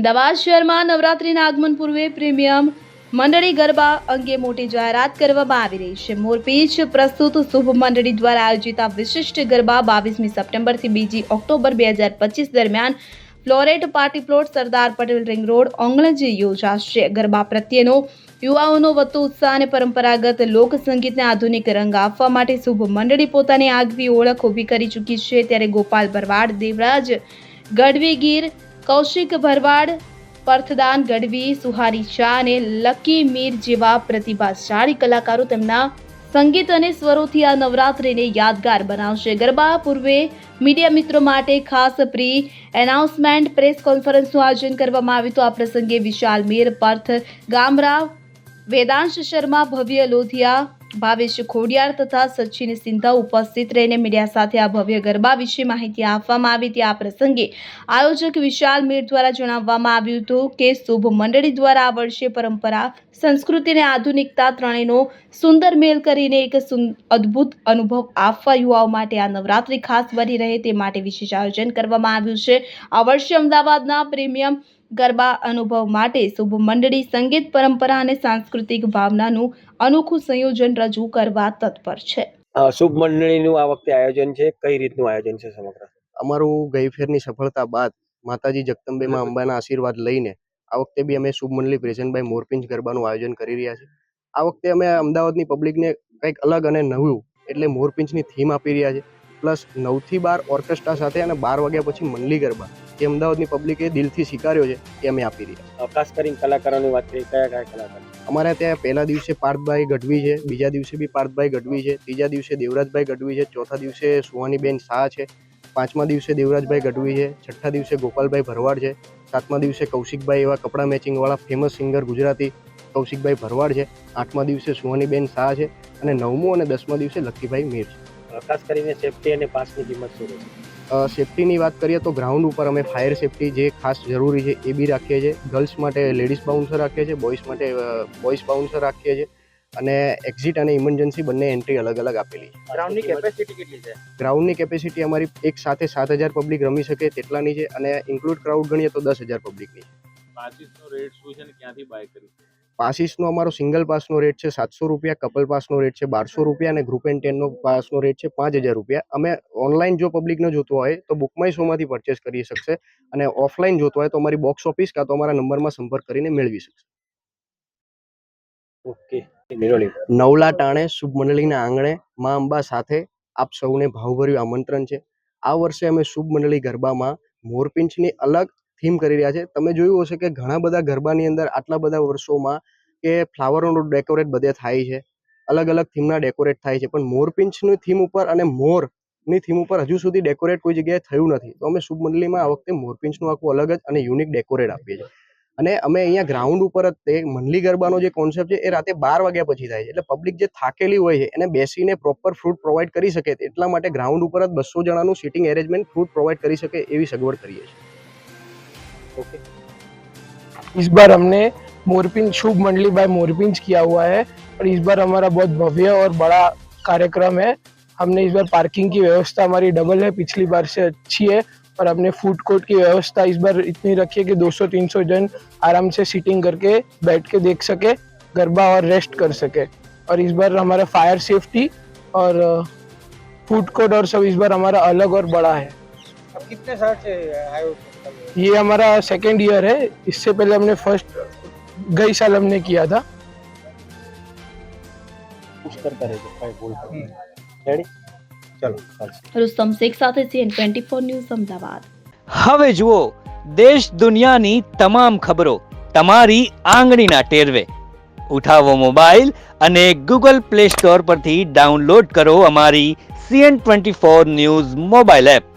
અમદાવાદ શહેરમાં નવરાત્રિના આગમન પૂર્વે પ્રીમિયમ મંડળી ગરબા અંગે મોટી જાહેરાત કરવામાં આવી રહી છે. મોરપીંછ પ્રસ્તુત શુભ મંડળી દ્વારા આયોજિત આ વિશિષ્ટ ગરબા 22મી સપ્ટેમ્બરથી 2 ઓક્ટોબર 2025 દરમિયાન Floret party plot Sardar Patel ring road Ognaj યોજાશે. ગરબા પ્રત્યેનો યુવાઓનો વધતો ઉત્સાહ અને પરંપરાગત લોક સંગીતને આધુનિક રંગ આપવા માટે શુભ મંડળી પોતાની આગવી ઓળખ ઊભી કરી ચૂકી છે. ત્યારે ગોપાલ ભરવાડ, દેવરાજ ગઢવી ગીર, કૌશિક ભરવાડ, પર્થદાન ગઢવી, સુહારી શાહ અને લકી મીર જેવા પ્રતિભાશાળી કલાકારો તેમના સંગીત અને સ્વરોથી આ નવરાત્રિને યાદગાર બનાવશે. ગરબા પૂર્વે મીડિયા મિત્રો માટે ખાસ પ્રી એનાઉન્સમેન્ટ પ્રેસ કોન્ફરન્સનું આયોજન કરવામાં આવ્યું હતું. આ પ્રસંગે વિશાલ મીર, પર્થ ગામરાવ, વેદાંશ શર્મા, ભવ્ય લોધિયા, ભાવેશ ખોડિયાર તથા સચિન સિંધા ઉપસ્થિત રહીને મીડિયા સાથે આ ભવ્ય ગરબા વિશે માહિતી આપવામાં આવી હતી. આ પ્રસંગે આયોજક વિશાલ મીર દ્વારા જણાવવામાં આવ્યું હતું કે શુભ મંડળી દ્વારા આ વર્ષે પરંપરા, સંસ્કૃતિ અને આધુનિકતા ત્રણેયનો સુંદર મેલ કરીને એક અદ્ભુત અનુભવ આપવા યુવાઓ માટે આ નવરાત્રિ ખાસ બની રહે તે માટે વિશેષ આયોજન કરવામાં આવ્યું છે. આ વર્ષે અમદાવાદના પ્રીમિયમ ગરબા અનુભવ માટે શુભ મંડળી સંગીત, પરંપરા અને સાંસ્કૃતિક ભાવનાનું અનોખું સંયોજન રજૂ કરવા તત્પર છે. શુભ મંડળીનું આ વખતે આયોજન છે, કઈ રીતનું આયોજન છે સમગ્ર? અમારું ગઈ ફેરની સફળતા બાદ માતાજી જગદંબેમાં અંબાના આશીર્વાદ લઈને આ વખતે બી અમે શુભ મંડળી પ્રેઝન્ટ બાય મોરપીંછ ગરબાનું આયોજન કરી રહ્યા છીએ. આ વખતે અમે અમદાવાદની પબ્લિકને કંઈક અલગ અને નવું એટલે મોરપીંછની થીમ આપી રહ્યા છે. પ્લસ 9 થી 12 ઓર્કેસ્ટ્રા સાથે અને 12 વાગ્યા પછી મંડળી ગરબા જે અમદાવાદની પબ્લિકે દિલથી સ્વીકાર્યો છે એ અમે આપી રહ્યા. ખાસ કરીને કલાકારોની વાત કરીએ, કયા કયા કલાકાર? અમારે ત્યાં પહેલા દિવસે પાર્થભાઈ ગઢવી છે, બીજા દિવસે બી પાર્થભાઈ ગઢવી છે, ત્રીજા દિવસે દેવરાજભાઈ ગઢવી છે, ચોથા દિવસે સુહાનીબેન શાહ છે, પાંચમા દિવસે દેવરાજભાઈ ગઢવી છે, છઠ્ઠા દિવસે ગોપાલભાઈ ભરવાડ છે, સાતમા દિવસે કૌશિકભાઈ એવા કપડા મેચિંગવાળા ફેમસ સિંગર ગુજરાતી કૌશિકભાઈ ભરવાડ છે, આઠમા દિવસે સુહાનીબેન શાહ છે અને નવમું અને 10મા દિવસે લક્કીભાઈ મીર છે. ખાસ કરીને સેફટી અને પાસની કિંમત શું છે? સેફટીની વાત કરીએ તો ગ્રાઉન્ડ ઉપર અમે ફાયર સેફટી જે ખાસ જરૂરી છે એ બી રાખીએ છીએ. ગર્લ્સ માટે લેડીઝ બાઉન્સર રાખીએ છીએ, બોયઝ માટે બોયઝ બાઉન્સર રાખીએ છીએ અને એક્ઝિટ અને ઇમરજન્સી બંને એન્ટ્રી અલગ અલગ આપેલી છે. ગ્રાઉન્ડની કેપેસિટી કેટલી છે? ગ્રાઉન્ડની કેપેસિટી અમારી એક સાથે 7,000 પબ્લિક રમી શકે તેટલાની છે અને ઇન્ક્લુડ ક્રાઉડ ગણીએ તો 10,000 પબ્લિકની છે. પાસીસનો રેટ શું છે અને ક્યાંથી બાય કરી? પાસીસનો અમારો સિંગલ પાસનો રેટ છે 700 રૂપિયા, કપલ પાસનો રેટ છે 1200 રૂપિયા અને ગ્રુપ એન્ડ 10નો પાસનો રેટ છે 5,000 રૂપિયા. અમે ઓનલાઈન જો પબ્લિકને જોતો હોય તો બુક માય શોમાંથી પરચેસ કરી શકશે અને ઓફલાઈન જોતો હોય તો અમારી બોક્સ ઓફિસ કાં તો અમારા નંબરમાં સંપર્ક કરીને મેળવી શકશે. ઓકે. નવલા ટાણે શુભ મંડળીના આંગણે મા અંબા સાથે આપ સૌને ભાવભર્યું આમંત્રણ છે. આ વર્ષે અમે શુભ મંડળી ગરબામાં મોરપીંછની અલગ થીમ કરી રહ્યા છે. તમે જોયું હશે કે ઘણા બધા ગરબાની અંદર આટલા બધા વર્ષોમાં કે ફ્લાવરોનું ડેકોરેટ બધે થાય છે, અલગ અલગ થીમના ડેકોરેટ થાય છે, પણ મોરપીંછની થીમ ઉપર અને મોરની થીમ ઉપર હજુ સુધી ડેકોરેટ કોઈ જગ્યાએ થયું નથી. તો અમે શુભ મંડળીમાં આ વખતે મોરપીંછનું આખું અલગ જ અને યુનિક ડેકોરેટ આપીએ છીએ અને અમે અહીંયા ગ્રાઉન્ડ ઉપર જ તે મંડળી ગરબાનો જે કોન્સેપ્ટ છે એ રાતે 12 વાગ્યા પછી થાય છે. એટલે પબ્લિક જે થાકેલી હોય છે એને બેસીને પ્રોપર ફ્રૂટ પ્રોવાઈડ કરી શકે એટલા માટે ગ્રાઉન્ડ ઉપર જ 200 જણાનું સિટિંગ એરેન્જમેન્ટ ફ્રૂટ પ્રોવાઈડ કરી શકે એવી સગવડ કરીએ છીએ. ओके. इस बार हमने मोरपींछ शुभ मंडली बाय मोरपींछ किया हुआ है और इस बार हमारा बहुत भव्य और बड़ा कार्यक्रम है. हमने इस बार पार्किंग की व्यवस्था हमारी डबल है, पिछली बार से अच्छी है और हमने फूड कोर्ट की व्यवस्था इस बार इतनी रखी है कि 200-300 जन आराम से सीटिंग करके बैठ के देख सके, गरबा और रेस्ट कर सके. और इस बार हमारा फायर सेफ्टी और फूड कोर्ट और सब इस बार हमारा अलग और बड़ा है. अब कितने साल से आयो? ये हमारा सेकेंड ईयर है. इससे पहले हमने फर्स्ट गई साल हमने किया था. कुछ करता रहेगा, काय बोल रेडी? चलो. रुस्तम शेख સાથે CN24 ન્યૂઝ અમદાવાદ. હવે જુઓ દેશ દુનિયાની તમામ ખબરો તમારી આંગળીના ટેરવે. ઉઠાવો મોબાઈલ અને Google Play Store પરથી ડાઉનલોડ કરો અમારી CN24 ન્યૂઝ મોબાઈલ એપ.